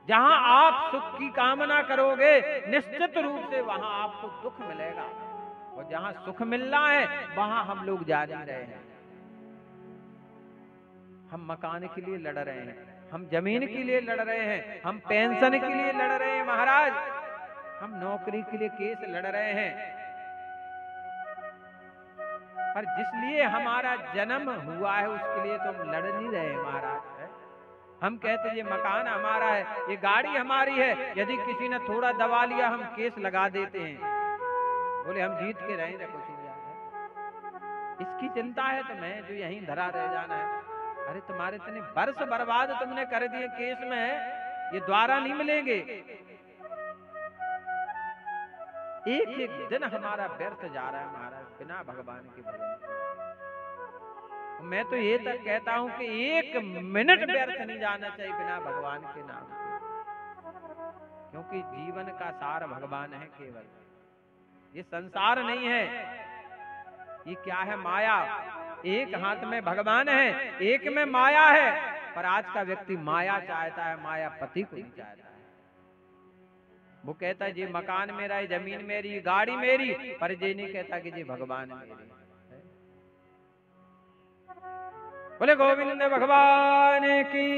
जहां आप सुख की कामना करोगे निश्चित रूप से वहां आपको दुख मिलेगा, और जहां सुख मिलना है वहां हम लोग जा नहीं रहे हैं। हम मकान के लिए लड़ रहे हैं, हम जमीन के लिए लड़ रहे हैं, हम पेंशन के लिए लड़ रहे हैं महाराज, हम नौकरी के लिए केस लड़ रहे हैं। पर जिसलिए हमारा जन्म हुआ है उसके लिए तो हम लड़ नहीं रहे महाराज। हम कहते ये मकान हमारा है, ये गाड़ी हमारी है, यदि किसी ने थोड़ा दबा लिया हम केस लगा देते हैं, बोले हम जीत के रहें तो कुछ हो जाए। इसकी चिंता है तुम्हें जो यहीं धरा रह जाना है। अरे तुम्हारे इतने वर्ष बर्बाद तुमने कर दिए केस में, ये द्वारा नहीं मिलेंगे। एक एक दिन हमारा व्यर्थ जा रहा है महाराज बिना भगवान के भजन। मैं तो ये तक कहता हूं कि एक मिनट व्यर्थ नहीं जाना चाहिए बिना भगवान के नाम के, क्योंकि जीवन का सार भगवान है केवल, ये संसार नहीं है। ये क्या है? माया। एक हाथ में भगवान है, एक में माया है। पर आज का व्यक्ति माया चाहता है, माया पति को नहीं चाहता है। वो कहता है जी मकान मेरा है, जमीन मेरी, गाड़ी मेरी, पर ये नहीं कहता कि जी भगवान मेरी। बोले गोविंद भगवान की।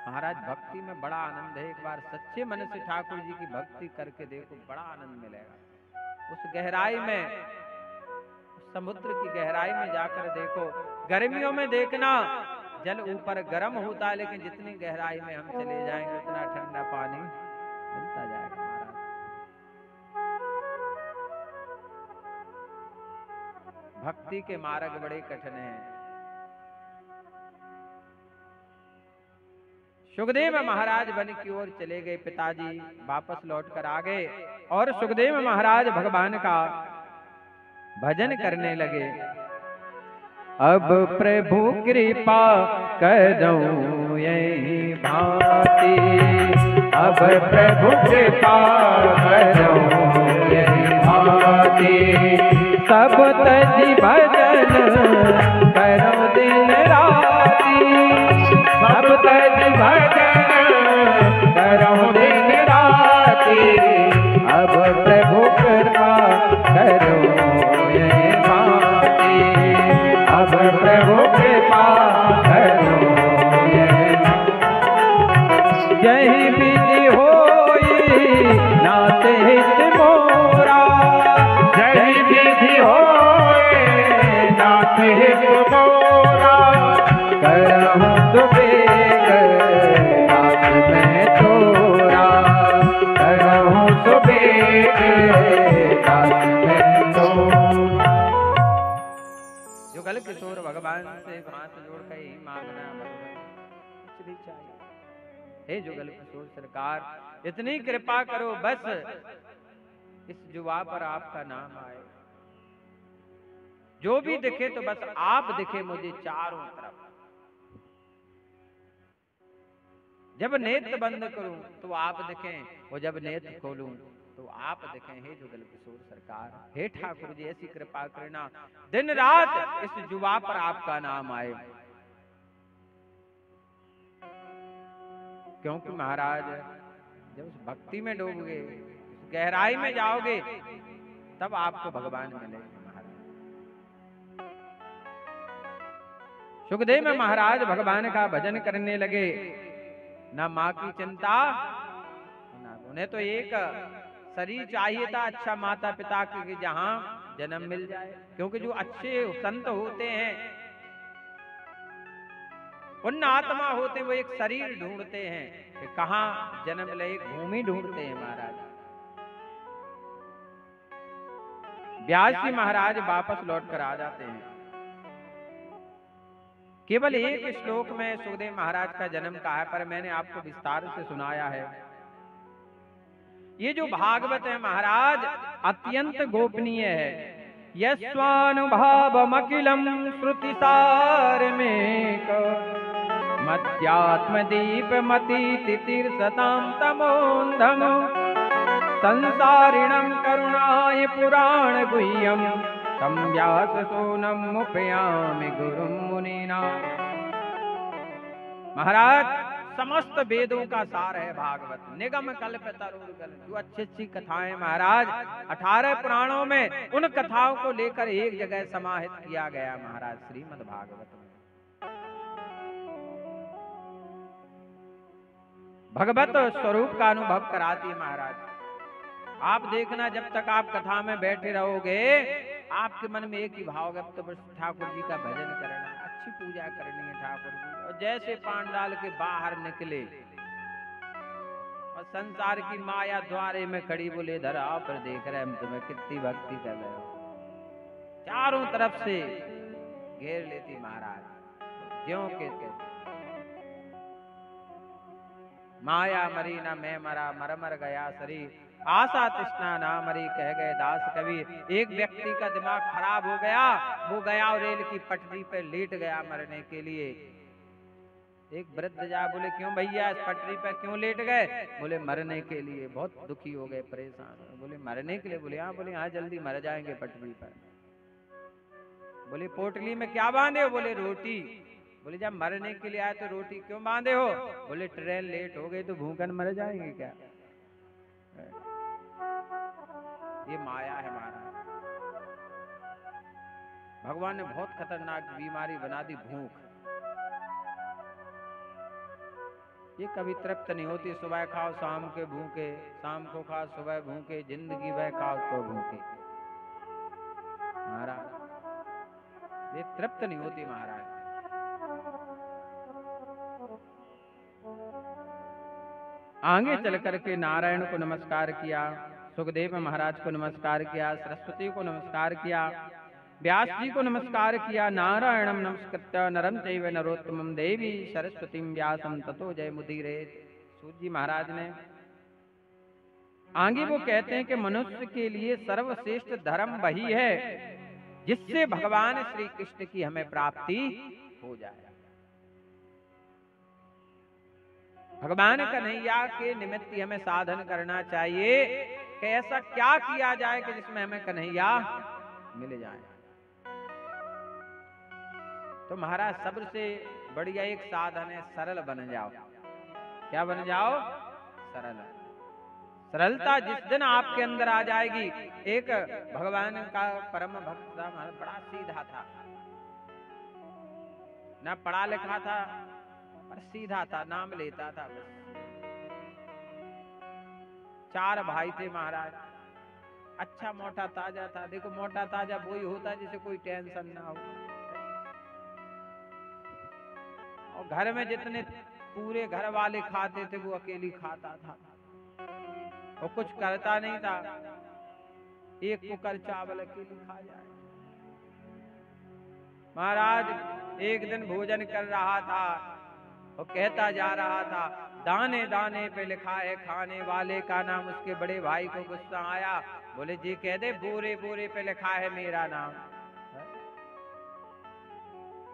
महाराज भक्ति में बड़ा आनंद है। एक बार सच्चे मन से ठाकुर जी की भक्ति करके देखो, बड़ा आनंद मिलेगा। उस गहराई में, उस समुद्र की गहराई में जाकर देखो। गर्मियों में देखना जल ऊपर गर्म होता है, लेकिन जितनी गहराई में हम चले जाएंगे उतना ठंडा पानी मिलता जाएगा महाराज। भक्ति के मार्ग बड़े कठिन हैं। सुखदेव महाराज वन की ओर चले गए, पिताजी वापस लौटकर आ गए और सुखदेव महाराज भगवान का भजन करने लगे। अब प्रभु कृपा करूं यही भांति, अब प्रभु कृपा करूं यही भांति, सब तजी भजन करो दिन राती, सब तजी भजन करो दिन राती, अब प्रभु कृपा करो यही भांति, अब प्रभु कृपा करो यही विधि होई नाथ हित मोरा, यही विधि होई नाथ हित मोरा, करहूं सुबेग नाथ में तोरा, करहूं सुबेग नाथ में तोरा। जुगल किशोर भगवान से हाथ जोड़ कर ही मांगना भगवान, कुछ भी चाहिए। हे जुगल किशोर सरकार, इतनी कृपा करो बस इस जुआ पर आपका नाम आए। जो भी दिखे तो बस आप दिखे मुझे चारों तरफ। जब नेत्र बंद करूं तो आप दिखें, और जब नेत्र खोलूं तो आप दिखें। हे जुगल किशोर सरकार, हे ठाकुर जी ऐसी कृपा करना दिन रात इस जुआ पर आपका नाम आए। क्योंकि महाराज जब उस भक्ति में डूबोगे, गहराई में जाओगे, तब आपको भगवान मिलेंगे महाराज। सुखदेव महाराज भगवान का भजन करने लगे। ना माँ की चिंता, ना उन्हें तो एक शरीर चाहिए था अच्छा माता पिता के, जहां जन्म मिल जाए। क्योंकि जो अच्छे संत होते हैं, पुण्य आत्मा होते, वो एक शरीर ढूंढते हैं कि कहां जन्म ले, एक भूमि ढूंढते हैं महाराज। व्यास जी महाराज वापस लौटकर आ जाते हैं। केवल एक श्लोक में सुखदेव महाराज का जन्म का है, पर मैंने आपको विस्तार से सुनाया है। ये जो भागवत है महाराज अत्यंत गोपनीय है। यस्वानुभावमखिलं श्रुतिसार में मध्यात्म दीप मति तितिर्सतां तमोन्धम संसारिणं करुणाय पुराण गुह्यं तं व्यास सोनं मुपयामि गुरुं मुनीनां। महाराज समस्त वेदों का सार है भागवत, निगम कल्प तरुण, जो अच्छी अच्छी कथाएं महाराज 18 पुराणों में उन कथाओं को लेकर एक जगह समाहित किया गया महाराज श्रीमद् भागवत में। भगवत स्वरूप का अनुभव कराती महाराज। आप देखना जब तक आप कथा में बैठे रहोगे आपके मन में एक ही भाव है, तो बस ठाकुर जी का भजन करना, अच्छी पूजा करनी है ठाकुर जी। और जैसे पांडाल के बाहर निकले और संसार की माया द्वारे में खड़ी, बोले धरा पर देख रहे हम तुम्हें कितनी भक्ति कर रहे हो, चारों तरफ से घेर लेती महाराज। ज्यों के माया मरी ना मैं मरा, मर मर गया शरीर, आशा तृष्णा ना मरी, कह गए दास कबीर। एक व्यक्ति का दिमाग खराब हो गया, वो गया और रेल की पटरी पे लेट गया मरने के लिए। एक वृद्ध जा बोले क्यों भैया इस पटरी पे क्यों लेट गए? बोले मरने के लिए, बहुत दुखी हो गए, परेशान। बोले मरने के लिए? बोले हाँ। बोले हाँ जल्दी मर जाएंगे पटरी पर। बोले पोटली में क्या बांधे हो? बोले रोटी। बोले जब मरने के लिए आए तो रोटी क्यों बांधे हो? बोले ट्रेन लेट हो गई तो भूखन मर जाएंगे क्या? ये माया है महाराज। भगवान ने बहुत खतरनाक बीमारी बना दी, भूख। ये कभी तृप्त नहीं होती, सुबह खाओ शाम के भूखे, शाम को खाओ सुबह भूखे, जिंदगी भर खाओ तो भूखे महाराज। ये तृप्त नहीं होती महाराज। आगे चल करके नारायण को नमस्कार किया, सुखदेव महाराज को नमस्कार किया, सरस्वती को नमस्कार किया, व्यास जी को नमस्कार किया। नारायणम नमस्कृत्य नरम चैव नरोत्तमं देवी सरस्वती व्यासम ततो जय मुदीरे। सूत जी महाराज ने आगे वो कहते हैं कि मनुष्य के लिए सर्वश्रेष्ठ धर्म वही है जिससे भगवान श्री कृष्ण की हमें प्राप्ति हो जाए। भगवान कन्हैया के निमित्त हमें साधन करना चाहिए कि ऐसा क्या किया जाए कि जिसमें हमें कन्हैया मिल जाए। तो महाराज सबसे बढ़िया एक साधन है, सरल बन जाओ। क्या बन जाओ? सरल। सरलता जिस दिन आपके अंदर आ जाएगी। एक भगवान का परम भक्त था, बड़ा सीधा था, ना पढ़ा लिखा था पर सीधा था, नाम लेता था बस। 4 भाई थे महाराज, अच्छा मोटा ताजा था। देखो मोटा ताजा वही होता है जिसे कोई टेंशन ना हो। और घर में जितने पूरे घर वाले खाते थे वो अकेली खाता था और कुछ करता नहीं था। एक कुकर चावल अकेली खा जाए। महाराज एक दिन भोजन कर रहा था और कहता जा रहा था, दाने दाने पे लिखा है खाने वाले का नाम। उसके बड़े भाई को गुस्सा आया, बोले जी कह दे बोरे बोरे पे लिखा है मेरा नाम।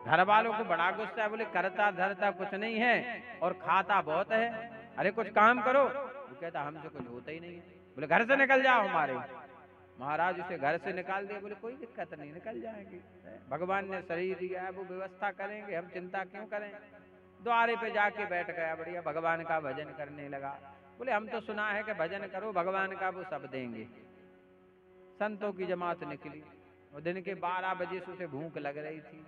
घर वालों को बड़ा गुस्सा है, बोले करता धरता कुछ नहीं है और खाता बहुत है, अरे कुछ काम करो। वो कहता हमसे कुछ होता ही नहीं है। बोले घर से निकल जाओ हमारे। महाराज उसे घर से निकाल दिया। बोले कोई दिक्कत नहीं, निकल जाएंगे, भगवान ने शरीर दिया है, वो व्यवस्था करेंगे, हम चिंता क्यों करें। द्वारे पे जाके बैठ गया, बढ़िया भगवान का भजन करने लगा। बोले हम तो सुना है कि भजन करो भगवान का वो सब देंगे। संतों की जमात निकली और दिन के 12 बजे से उसे भूख लग रही थी।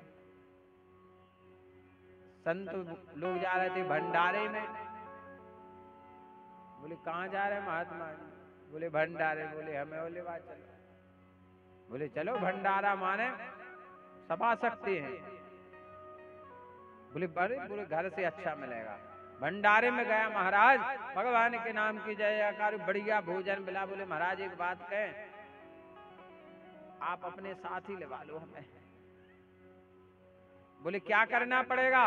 संत लोग जा रहे थे भंडारे में। बोले कहाँ जा रहे महात्मा जी? बोले भंडारे। बोले हमें बोले बात चलो। बोले चलो भंडारा माने सभा सकते हैं। बोले बड़े बोले घर से अच्छा मिलेगा। भंडारे में गया महाराज, भगवान के नाम की जयकार, बढ़िया भोजन मिला। बोले महाराज एक बात कहें, आप अपने साथ ही लगा लो हमें। बोले क्या करना पड़ेगा?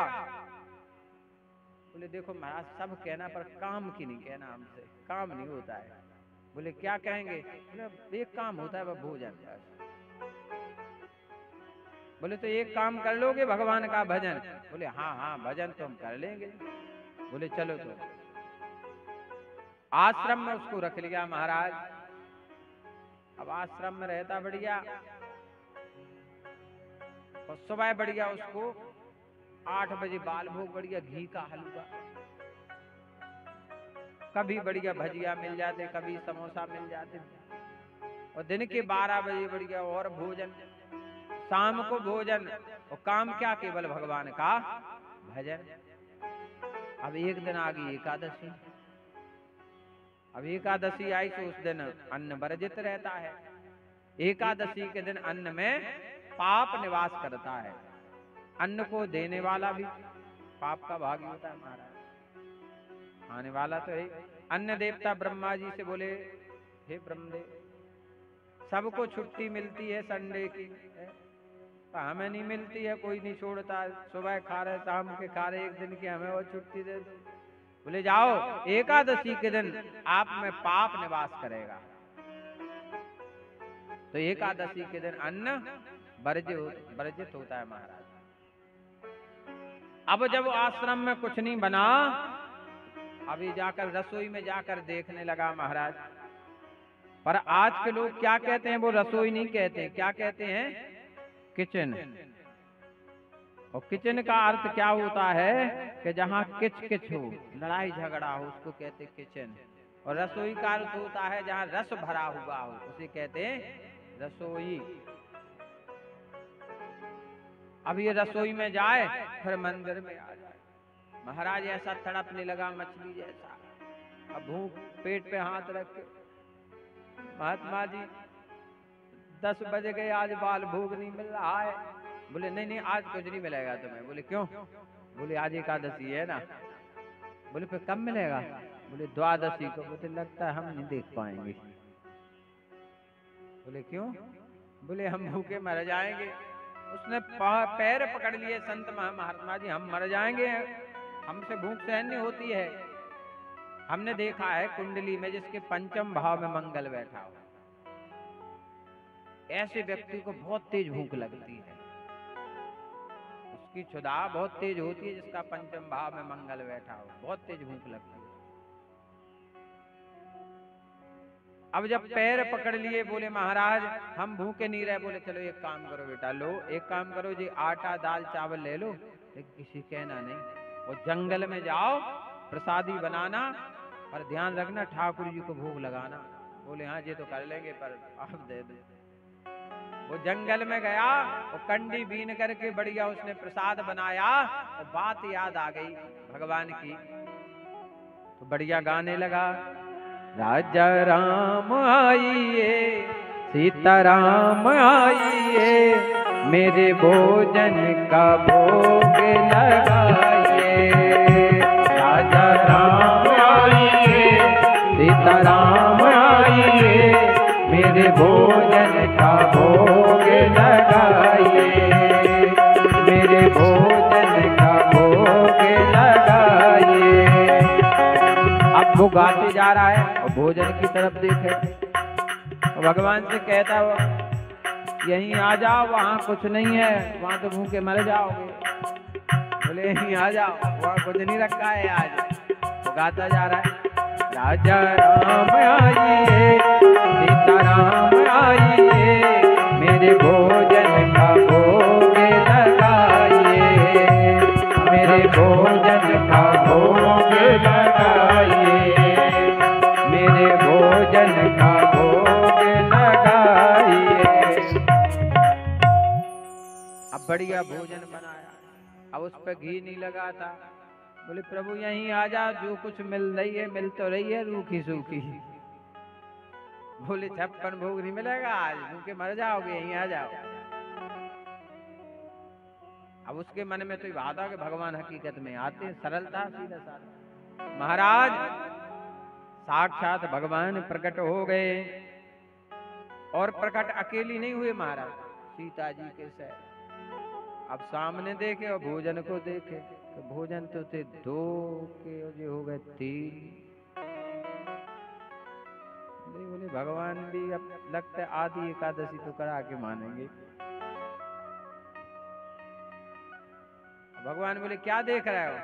बोले देखो महाराज सब कहना पर काम की नहीं कहना, हमसे काम नहीं होता है। बोले क्या कहेंगे? बोले एक काम होता है वह भोजन। बोले तो एक काम कर लोगे भगवान का भजन? बोले हाँ हाँ भजन तो हम कर लेंगे। बोले चलो। तो आश्रम में उसको रख लिया महाराज। अब आश्रम में रहता बढ़िया और सुबह बढ़िया उसको 8 बजे बाल भोग बढ़िया घी का हलवा, कभी बढ़िया भजिया मिल जाते, कभी समोसा मिल जाते, और दिन के 12 बजे बढ़िया और भोजन, शाम को भोजन, और काम क्या? केवल भगवान का भजन। अब एक दिन आ गई एकादशी। अब एकादशी आई तो उस दिन अन्न वर्जित रहता है। एकादशी के दिन अन्न में पाप निवास करता है। अन्न को देने वाला भी पाप का भागी होता है महाराज, खाने वाला तो है। अन्न देवता ब्रह्मा जी से बोले, हे ब्रह्मदेव, सबको छुट्टी मिलती है संडे की, तो हमें नहीं मिलती है, कोई नहीं छोड़ता, सुबह खा रहे शाम के खा रहे, एक दिन की हमें वो छुट्टी दे दो। बोले जाओ, एकादशी के दिन आप में पाप निवास करेगा, तो एकादशी के दिन अन्न वर्जित होता है महाराज। अब जब आश्रम में कुछ नहीं बना, अभी जाकर रसोई में जाकर देखने लगा महाराज। पर आज के लोग क्या कहते हैं? वो रसोई नहीं कहते, क्या कहते हैं? किचन। और किचन का अर्थ क्या होता है कि जहाँ किच किच हो, लड़ाई झगड़ा हो, उसको कहते किचन। और रसोई का अर्थ होता है जहाँ रस भरा हुआ हो, उसे कहते हैं रसोई। अब ये रसोई में जाए फिर मंदिर में आ जाए, महाराज ऐसा तड़पने लगा मछली जैसा। अब भूख पेट पे हाथ रख के, महात्मा जी 10 बज गए, आज बाल भोग नहीं मिल रहा है। बोले नहीं नहीं, आज कुछ नहीं मिलेगा तुम्हें। बोले क्यों? बोले आज एकादशी है ना। बोले फिर कब मिलेगा? बोले द्वादशी को। बोले लगता है हम नहीं देख पाएंगे। बोले क्यों? बोले हम भूखे मर जाएंगे। उसने पैर पकड़ लिए संत महात्मा जी, हम मर जाएंगे, हमसे भूख सहन नहीं होती है। हमने देखा है कुंडली में जिसके पंचम भाव में मंगल बैठा हो, ऐसे व्यक्ति को बहुत तेज भूख लगती है, उसकी क्षुधा बहुत तेज होती है। जिसका पंचम भाव में मंगल बैठा हो, बहुत तेज भूख लगती है। अब जब पैर पकड़ लिए, बोले महाराज हम भूखे नहीं रहे। बोले चलो एक काम करो बेटा, लो एक काम करो जी, आटा दाल चावल ले लो, लेकिन किसी कहना नहीं, और जंगल में जाओ प्रसादी बनाना, पर ध्यान रखना ठाकुर जी को भोग लगाना। बोले हाँ जी तो कर लेंगे, पर आप दे दो। वो जंगल में गया और कंडी बीन करके बढ़िया उसने प्रसाद बनाया, और बात याद आ गई भगवान की, तो बढ़िया गाने लगा, राजा राम आइए, सीता राम आइए, मेरे भोजन का भोग लगाइए। राजा राम आइए, सीता राम आइए, मेरे भोजन का भोग लगाइए, मेरे भोजन का भोग लगाइए। अब वो गाते जा रहा है और भोजन की तरफ देखे, और भगवान से कहता हो यहीं आ जाओ, वहां कुछ नहीं है, वहां तो भूखे मर जाओगे। बोले यहीं आ जाओ, वहां कुछ नहीं रखा है आज। वो गाता जा रहा है, राजा राम आइए, सीता राम आइए, मेरे भोजन का भोग लगाइए, मेरे भोजन का भोग लगाइए, मेरे भोजन का भोग लगाइए। अब बढ़िया भोजन बनाया, अब उस पर घी नहीं लगा था। बोले प्रभु यहीं आ जा, जो कुछ मिल रही है मिल तो रही है रूखी सूखी। बोले 56 भोग नहीं मिलेगा आज, भूखे मर जाओगे, यहीं आ जाओ। अब उसके मन में तो बात आ कि भगवान हकीकत में आते हैं, सरलता सीधा साधा। महाराज साक्षात भगवान प्रकट हो गए, और प्रकट अकेली नहीं हुए महाराज, सीता जी के साथ। अब सामने देखे और भोजन को देखे, तो भोजन तो थे 2 के जो हो गए 3। बोले भगवान भी अब लगता है आदि एकादशी तो करा के मानेंगे। भगवान बोले क्या देख रहे हो?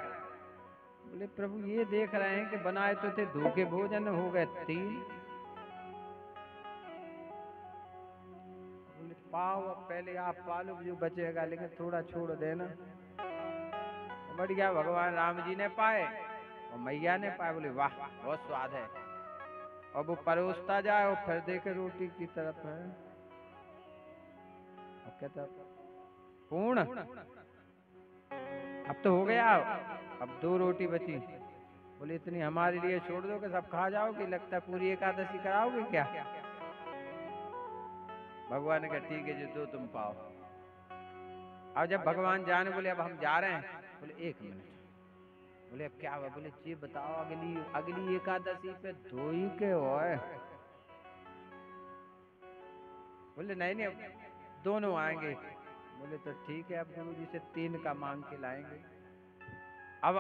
बोले प्रभु ये देख रहे हैं कि बनाए तो थे 2 के भोजन, हो गए 3। बोले पाओ अब पहले आप पालो जो बचेगा, लेकिन थोड़ा छोड़ देना। बढ़िया भगवान राम जी ने पाए और मैया ने पाए। बोले वाह बहुत स्वाद है। और वो परोसता जाए और फिर देखे रोटी की तरफ है, अब कहता पूर्ण अब तो हो गया, अब 2 रोटी बची। बोले इतनी हमारे लिए छोड़ दो कि सब खा जाओगे, लगता है पूरी एकादशी कराओगे क्या? भगवान ने कहा ठीक है जो 2 तुम पाओ। अब जब भगवान जाने बोले अब हम जा रहे हैं, बोले 1 मिनट। बोले अब क्या हुआ? बोले जी बताओ अगली एकादशी पे 2 ही के होए। बोले नहीं नहीं दोनों आएंगे। बोले तो ठीक है अब गुरु जी से 3 का मांग के लाएंगे। अब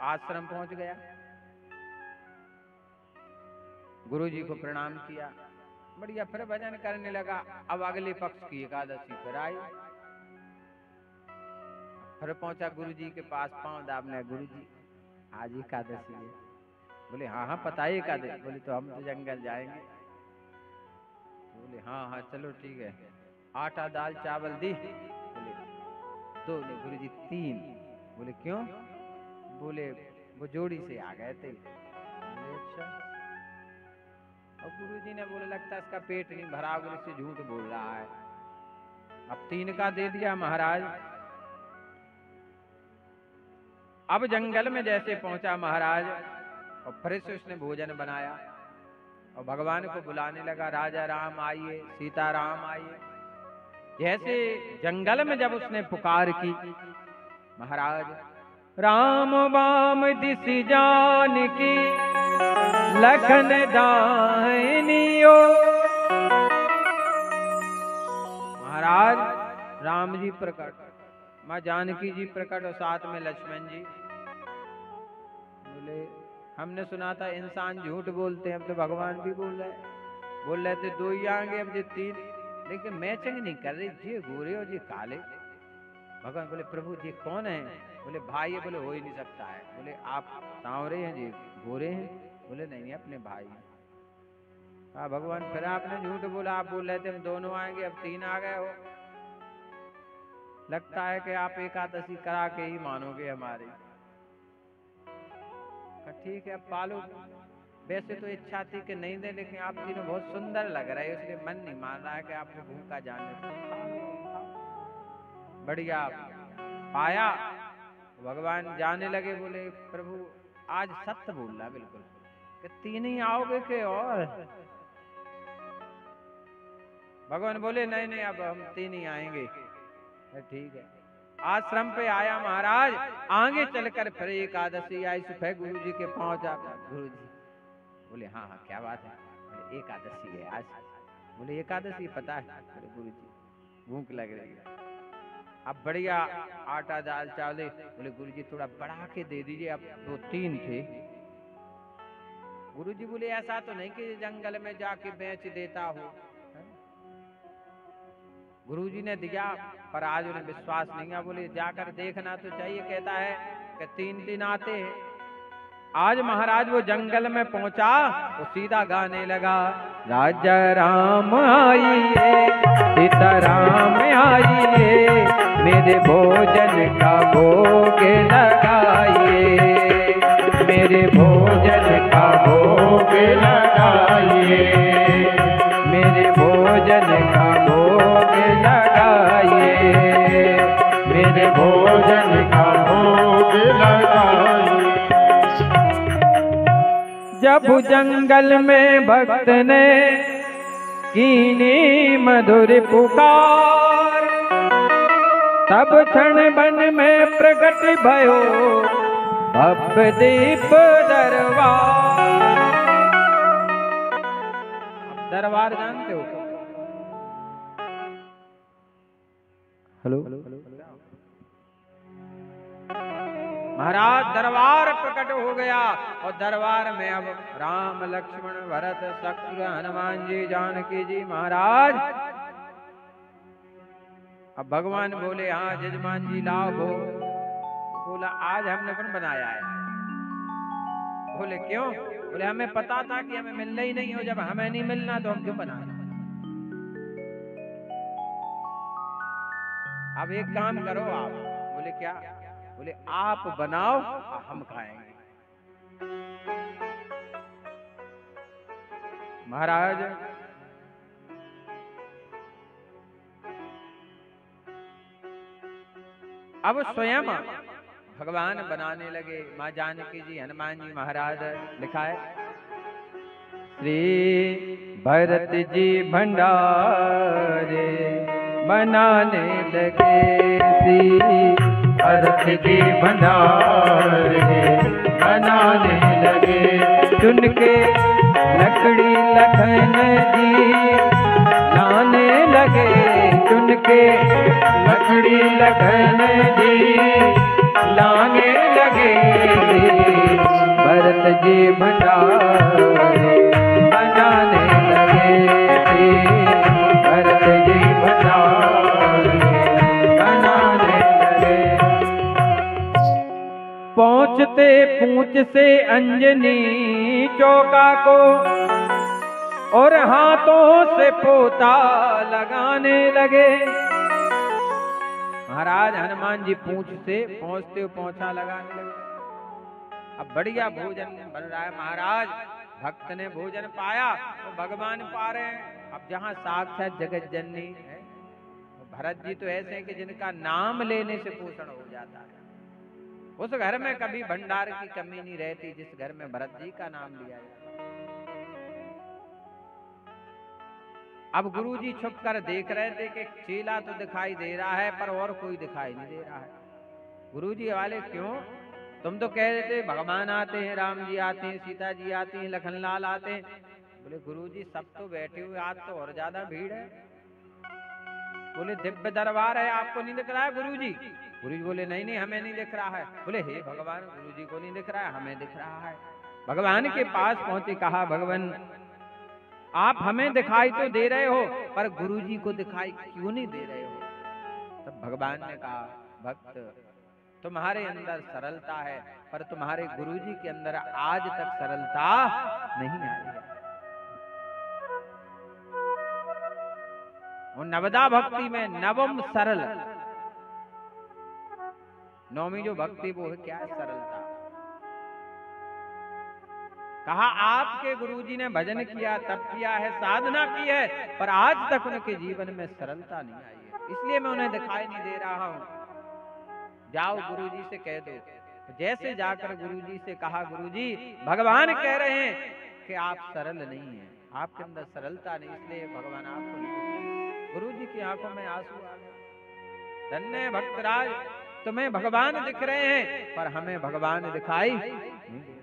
आश्रम पहुंच गया, गुरु जी को प्रणाम किया, बढ़िया फिर भजन करने लगा। अब अगले पक्ष की एकादशी फिर आई, फिर पहुंचा गुरु जी के पास, पांव दाबने, गुरु जी आज एकादशी है। बोले हाँ हाँ पता है एकादशी। बोले तो हम तो जंगल जाएंगे। बोले हाँ हाँ चलो ठीक है। आटा दाल चावल दी। बोले 2 नहीं गुरु जी 3। बोले क्यों? बोले वो जोड़ी से आ गए थे। बोले अच्छा। और गुरु जी ने बोले लगता है इसका पेट नहीं भरा, गुरु से झूठ बोल रहा है। अब 3 का दे दिया महाराज। अब जंगल में जैसे पहुंचा महाराज और फिर से उसने भोजन बनाया और भगवान को बुलाने लगा, राजा राम आइए, सीता राम आइए। जैसे जंगल में जब उसने पुकार की, महाराज राम बाम दिसि जानकी लखन दाहिनियो। महाराज राम जी प्रकट, माँ जानकी जी प्रकट और साथ में लक्ष्मण जी। बोले हमने सुना था इंसान झूठ बोलते हैं, अब तो भगवान भी बोल रहे थे 2 ही आएंगे, अब ये 3। लेकिन मैचिंग नहीं कर रही, जी गोरे और जी काले। भगवान बोले प्रभु जी कौन है? बोले भाई है। बोले हो ही नहीं सकता है। बोले आप सांवरे हैं जी गोरे हैं? बोले नहीं अपने भाई। हाँ भगवान फिर आपने झूठ बोला, आप बोल रहे थे हम दोनों आएंगे, अब 3 आ गए हो। लगता है कि आप एकादशी करा के ही मानोगे हमारी। ठीक है अब पालो। वैसे तो इच्छा थी कि नहीं दे, लेकिन आप तीनों बहुत सुंदर लग रहे हैं, इसलिए मन नहीं मान रहा है कि आपको भूखा जाने। बढ़िया पाया। भगवान जाने लगे। बोले प्रभु आज सत्य बोलना बिल्कुल कि 3 ही आओगे के और? भगवान बोले नहीं नहीं अब हम 3 ही आएंगे। ठीक है। आश्रम पे आया महाराज, आगे चलकर फिर एकादशी आई। सुबह गुरु जी के पहुंचा। गुरु जी बोले हाँ हाँ क्या बात है? बोले एकादशी है आज। बोले एकादशी पता है? बोले गुरु जी भूख लग रही है। अब बढ़िया आटा दाल चावल। बोले गुरु जी थोड़ा बढ़ा के दे दीजिए, अब तो 3 थे। गुरु जी बोले ऐसा तो नहीं कि जंगल में जाके बेच देता हो। गुरु जी ने दिया पर आज उन्हें विश्वास नहीं है। बोले जाकर देखना तो चाहिए। कहता है कि 3 दिन आते हैं। आज महाराज वो जंगल में पहुंचा, वो सीधा गाने लगा, राजा राम आइए, सीता राम आइए, मेरे भोजन का भोग लगाइए, मेरे भोजन का भोग लगाइए, मेरे भोजन का भोग लगाइए, मेरे भोजन का भोग लगाइए। जब जंगल में भक्त ने कीनी मधुर पुकार, तब क्षण बन में प्रकट भयो भव्य दीप दरबार। दरबार जानते हो? हेलो महाराज दरबार प्रकट हो गया और दरबार में अब राम लक्ष्मण भरत शत्रुघ्न हनुमान जी जानकी जी महाराज। अब भगवान बोले हाँ जजमान जी लाओ भोग। बोला आज हमने कौन बनाया है? बोले क्यों? बोले हमें पता था कि हमें मिलना ही नहीं हो, जब हमें नहीं मिलना तो हम क्यों बनाए? अब एक काम करो आप। बोले क्या? बोले आप बनाओ हम खाएंगे। महाराज अब स्वयं भगवान बनाने लगे। माँ जानकी जी, हनुमान जी महाराज, लिखा है श्री भरत जी भंडारे बनाने लगे, श्री भरत जी भंडारे बनाने लगे। चुन के लकड़ी लखन जी लाने लगे, चुन के लकड़ी लखन जी लाने लगे। भरत जी भंडारे बनाने लगे, भरत जी भंडारे बनाने लगे। पहुँचते पूंछ से अंजनी चौका को और हाथों से पोता लगाने लगे। महाराज हनुमान जी पूंछ से पहुंचते पोंछा लगाने लगे। अब बढ़िया भोजन बन रहा है। महाराज भक्त ने भोजन पाया तो भगवान पा रहे हैं। अब जहाँ साक्षात जगत जननी है, भरत जी तो ऐसे हैं कि जिनका नाम लेने से पोषण हो जाता है। उस घर में कभी भंडार की कमी नहीं रहती जिस घर में भरत जी का नाम लिया जाता। अब गुरुजी छुप कर देख रहे थे कि चेला तो दिखाई दे रहा है पर और कोई दिखाई नहीं दे रहा है। गुरुजी वाले क्यों? तुम तो कह रहे थे भगवान आते हैं, राम जी आते हैं, सीता जी आती हैं, लखनलाल आते हैं। बोले गुरुजी सब तो बैठे हुए, आज तो और ज्यादा भीड़ है। बोले दिव्य दरबार है, आपको नहीं दिख रहा है गुरुजी? गुरुजी बोले नहीं नहीं हमें नहीं दिख रहा है। बोले हे भगवान, गुरुजी को नहीं दिख रहा है, हमें दिख रहा है। भगवान के पास पहुंचे, कहा भगवान आप हमें दिखाई तो दे रहे हो पर गुरुजी को दिखाई क्यों नहीं दे रहे हो? तब भगवान ने कहा भक्त तुम्हारे अंदर सरलता है पर तुम्हारे गुरुजी के अंदर आज तक सरलता नहीं आई है। और नवदा भक्ति में नवम सरल, नौवीं जो भक्ति वो है क्या है? सरलता। कहा आपके गुरुजी ने भजन किया, तप किया है, साधना की है पर आज तक उनके जीवन में सरलता नहीं आई है, इसलिए मैं उन्हें दिखाई नहीं दे रहा हूं। जाओ गुरुजी से कह दो। जैसे जाकर गुरुजी से कहा, गुरुजी भगवान कह रहे हैं कि आप सरल नहीं हैं, आपके अंदर सरलता नहीं, इसलिए भगवान आपको नहीं। गुरुजी की आंखों में आंसू आ गए। धन्य भक्तराज, तुम्हें भगवान दिख रहे हैं पर हमें भगवान दिखाई नहीं दे रहे।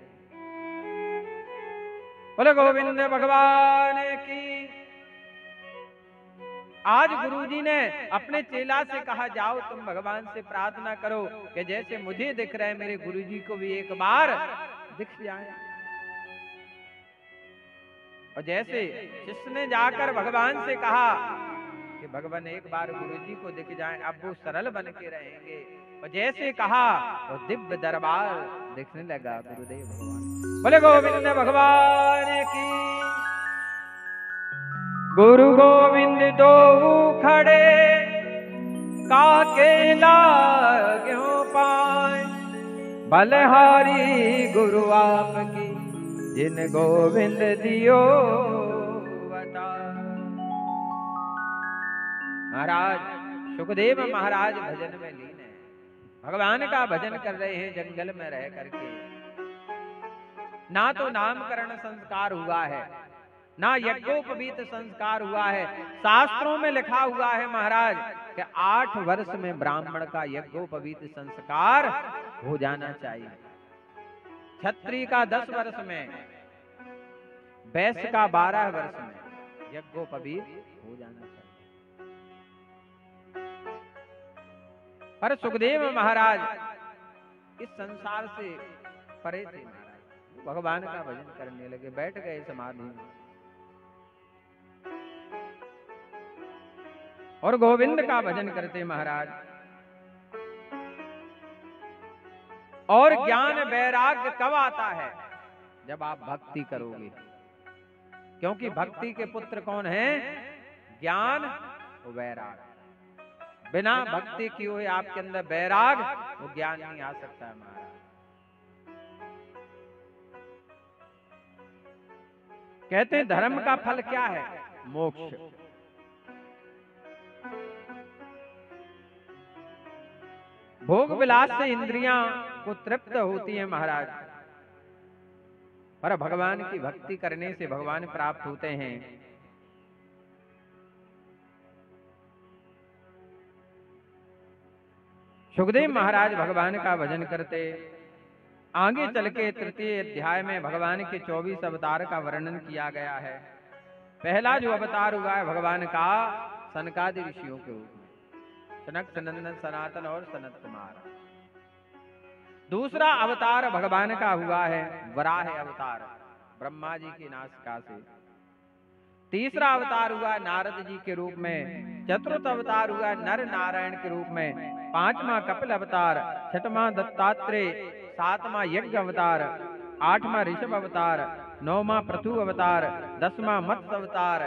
बोले गोविंद भगवान की। आज गुरुजी ने अपने चेला से कहा जाओ तुम भगवान से प्रार्थना करो कि जैसे मुझे दिख रहे हैं मेरे गुरुजी को भी एक बार दिख जाए। और जैसे शिष्य ने जाकर भगवान से कहा कि भगवान एक बार गुरुजी को दिख जाए, अब वो सरल बन के रहेंगे। और जैसे कहा वो दिव्य दरबार दिखने लगा गुरुदेव भगवान। बोले गोविंद भगवान की। गुरु गोविंद दो खड़े काके लाग्यो पाए, बलहारी गुरु आपकी जिन गोविंद दियो बता। महाराज सुखदेव महाराज भजन में लीन है, भगवान का भजन कर रहे हैं जंगल में रह करके। ना तो नामकरण संस्कार हुआ है, ना यज्ञोपवीत संस्कार हुआ है। शास्त्रों में लिखा हुआ है महाराज कि 8 वर्ष में ब्राह्मण का यज्ञोपवीत संस्कार हो जाना चाहिए, क्षत्रिय का 10 वर्ष में, वैश्य का 12 वर्ष में यज्ञोपवीत हो जाना चाहिए। पर सुखदेव महाराज इस संसार से परे थे महाराज, भगवान का भजन करने लगे, बैठ गए समाधि में और गोविंद का भजन करते महाराज। और ज्ञान वैराग्य कब आता है? जब आप भक्ति करोगे, क्योंकि भक्ति के पुत्र कौन हैं? ज्ञान और वैराग्य। बिना भक्ति की हुए आपके अंदर वैराग, वो ज्ञान नहीं आ सकता है महाराज। कहते हैं धर्म का फल क्या है? मोक्ष। भोग विलास से इंद्रियां को तृप्त होती हैं महाराज, पर भगवान की भक्ति करने से भगवान प्राप्त होते हैं। सुखदेव महाराज भगवान का भजन करते। आगे चल के तृतीय अध्याय में भगवान के 24 अवतार का वर्णन किया गया है। पहला जो अवतार हुआ है भगवान का सनकादि ऋषियों के रूप में, सनक सनंदन सनातन और सनत कुमार। दूसरा अवतार भगवान का हुआ है वराह अवतार, ब्रह्मा जी की नासिका से। तीसरा अवतार हुआ नारद जी के रूप में। चतुर्थ अवतार हुआ नर नारायण के रूप में। पांचवा कपिल अवतार, छठवां दत्तात्रेय, सातवां यज्ञ अवतार, आठवां ऋषभ अवतार, नौवां पृथु अवतार, 10वां मत्स्य अवतार,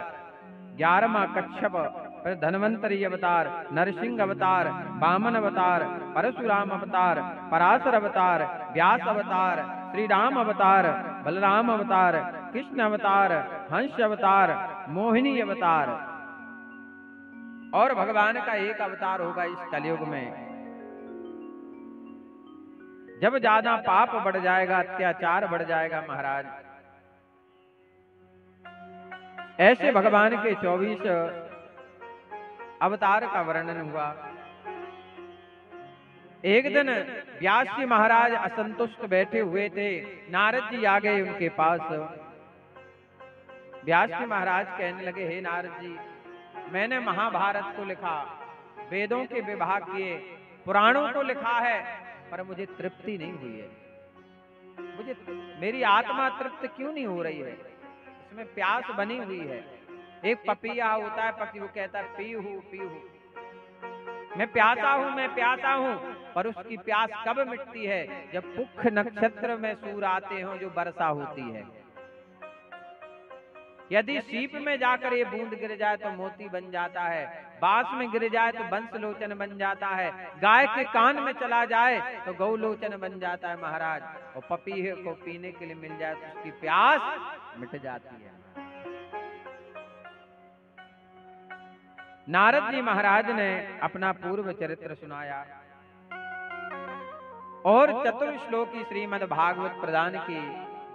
11वां कच्छप, फिर धन्वंतरी अवतार, नरसिंह अवतार, वामन अवतार, परशुराम अवतार, पराशर अवतार, व्यास अवतार, श्री राम अवतार, बलराम अवतार, कृष्ण अवतार, हंस अवतार, मोहिनी अवतार। और भगवान का एक अवतार होगा इस कलयुग में। जब ज्यादा पाप बढ़ जाएगा, अत्याचार बढ़ जाएगा महाराज, ऐसे भगवान के 24 अवतार का वर्णन हुआ। एक दिन व्यास जी महाराज असंतुष्ट बैठे हुए थे। नारद जी आ गए उनके पास। व्यास जी महाराज कहने लगे, हे नारद जी, मैंने महाभारत को लिखा, वेदों के विभाग किए, पुराणों को लिखा है, पर मुझे तृप्ति नहीं हुई है। मेरी आत्मा तृप्त क्यों नहीं हो रही है? इसमें प्यास बनी हुई है। एक पपीहा होता है, पक्षी, वो कहता है पीहू पीहू, मैं प्यासा हूं, मैं प्यासा हूं, पर उसकी प्यास कब मिटती है? जब पुख नक्षत्र में सूर आते हो, जो वर्षा होती है। यदि सीप में जाकर ये बूंद गिर जाए तो मोती बन जाता है, बांस में गिर जाए तो बंसलोचन बन जाता है, गाय के कान में चला जाए तो गौलोचन बन जाता है महाराज। और पपीहे को पीने के लिए मिल जाए तो उसकी प्यास मिट जाती है। नारद जी महाराज ने अपना पूर्व चरित्र सुनाया और चतुर श्लोकी श्रीमद् भागवत प्रदान की,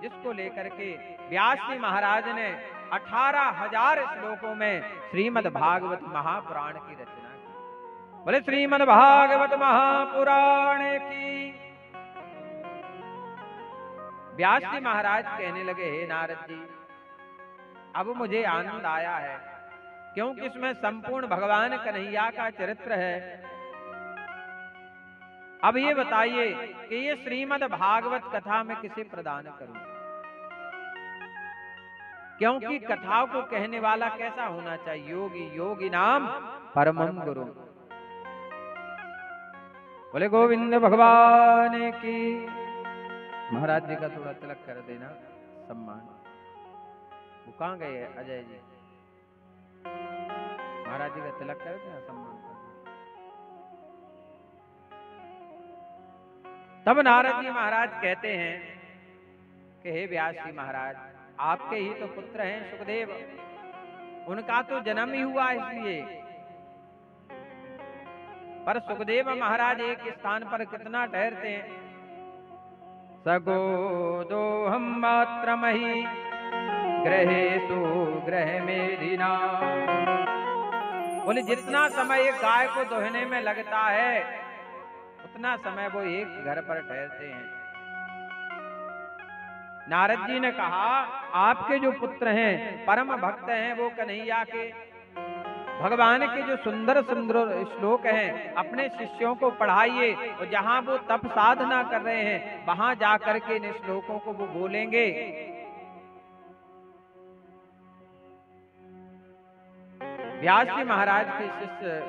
जिसको लेकर के व्यास जी महाराज ने 18,000 श्लोकों में श्रीमद् भागवत महापुराण की रचना की। बोले श्रीमद् भागवत महापुराण की। व्यास जी महाराज कहने लगे, हे नारद जी, अब मुझे आनंद आया है, क्योंकि इसमें संपूर्ण भगवान कन्हैया का चरित्र है। अब ये बताइए कि ये श्रीमद् भागवत कथा में किसे प्रदान करूं? क्योंकि कथाओं को कहने वाला कैसा होना चाहिए? योगी, योगी नाम परमम गुरु। बोले गोविंद भगवान की। महाराज जी का थोड़ा तिलक कर देना, सम्मान। वो कहाँ गए अजय जी? महाराज जी का तिलक कर देना, सम्मान कर। तब नारद जी महाराज कहते हैं कि हे व्यास जी महाराज, आपके ही तो पुत्र हैं सुखदेव, उनका तो जन्म ही हुआ इसलिए। पर सुखदेव महाराज एक स्थान पर कितना ठहरते हैं? सगोदो हम मात्रमहि ग्रहेषु ग्रह मेदिना। बोले जितना समय एक गाय को दोहने में लगता है, उतना समय वो एक घर पर ठहरते हैं। नारद जी ने कहा, आपके जो पुत्र हैं, परम भक्त हैं, वो कन्हैया के भगवान के जो सुंदर सुंदर श्लोक हैं, अपने शिष्यों को पढ़ाइए, और जहां वो तप साधना कर रहे हैं, वहां जाकर के इन श्लोकों को वो बोलेंगे। व्यास जी महाराज के शिष्य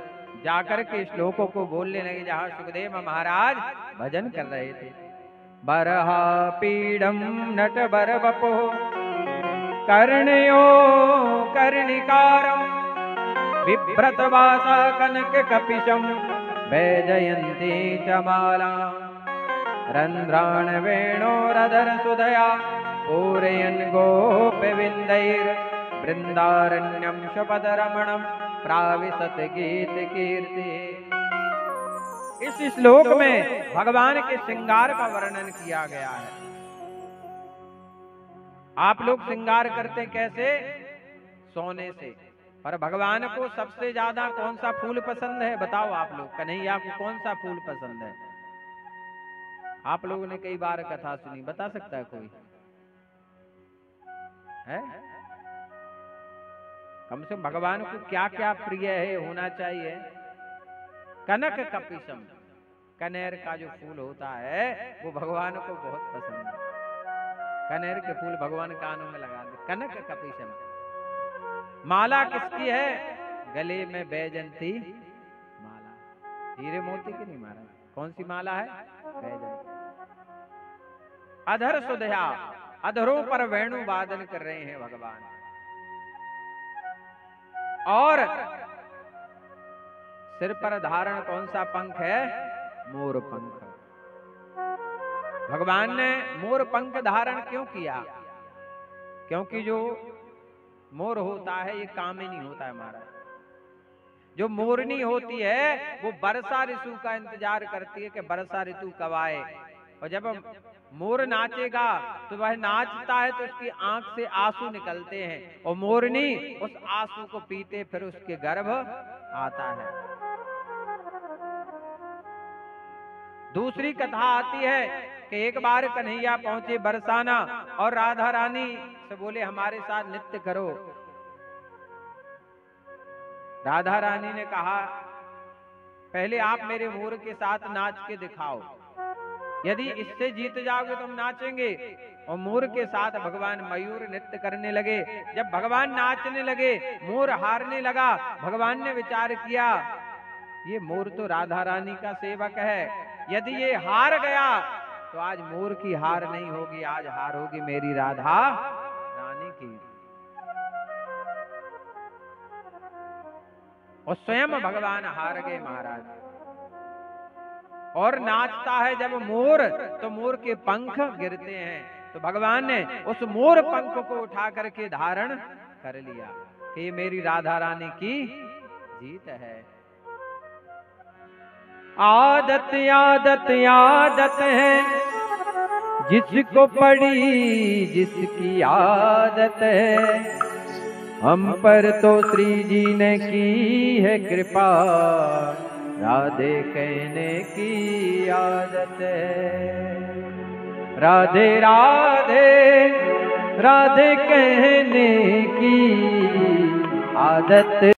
जाकर के श्लोकों को बोलने लगे, जहां सुखदेव महाराज भजन कर रहे थे। बरहा पीडम नट बर बपो कर्णयो कर्णिकारम बिभ्रतवासा कनक कपिशं वैजयन्ती च माला रन्ध्राण वेणोरधर सुधया पूरयन् गोपविन्दैर् वृन्दारण्यं शपदरमणं प्राविशत गीत कीर्ति। इस श्लोक में भगवान के श्रृंगार का वर्णन किया गया है। आप लोग श्रृंगार करते कैसे? सोने से। पर भगवान को सबसे ज्यादा कौन सा फूल पसंद है? बताओ आप लोग, कन्हैया को कौन सा फूल पसंद है? आप लोगों ने कई बार कथा सुनी, बता सकता है कोई? है कम से कम भगवान को क्या क्या प्रिय है, होना चाहिए? कनक कपिशम, कनेर का जो फूल होता है वो भगवान को बहुत पसंद है। कनेर के फूल भगवान कानों में लगा दे। कनक कपिशम। माला किसकी है? गले में बैजंती माला, हीरे मोती की नहीं माला। कौन सी माला है? बैजंती। अधर सुधया, अधरों पर वेणु वादन कर रहे हैं भगवान। और सिर पर धारण कौन सा पंख है? मोर पंख। भगवान ने मोर पंख धारण क्यों किया? क्योंकि जो मोर होता है ये कामिनी होता है महाराज। जो मोरनी होती है वो वर्षा ऋतु का इंतजार करती है कि वर्षा ऋतु कब आए। और जब मोर नाचेगा तो वह नाचता है तो उसकी आंख से आंसू निकलते हैं और मोरनी उस आंसू को पीते फिर उसके गर्भ आता है। दूसरी कथा आती है कि एक बार कन्हैया पहुंचे बरसाना और राधा रानी से बोले हमारे साथ नृत्य करो। राधा रानी ने कहा पहले आप मेरे मोर के साथ नाच के दिखाओ, यदि इससे जीत जाओगे तो हम नाचेंगे। और मोर के साथ भगवान मयूर नृत्य करने लगे। जब भगवान नाचने लगे मोर हारने लगा। भगवान ने विचार किया ये मोर तो राधा रानी का सेवक है, यदि ये हार गया तो आज मोर की हार नहीं होगी, आज हार होगी मेरी राधा रानी की। और स्वयं भगवान हार गए महाराज। और नाचता है जब मोर तो मोर के पंख गिरते हैं। तो भगवान ने उस मोर पंख को उठा करके धारण कर लिया कि ये मेरी राधा रानी की जीत है। आदत आदत आदत है जिसको पड़ी जिसकी आदत है, हम पर तो श्री जी ने की है कृपा, राधे कहने की आदत है। राधे राधे राधे कहने की आदत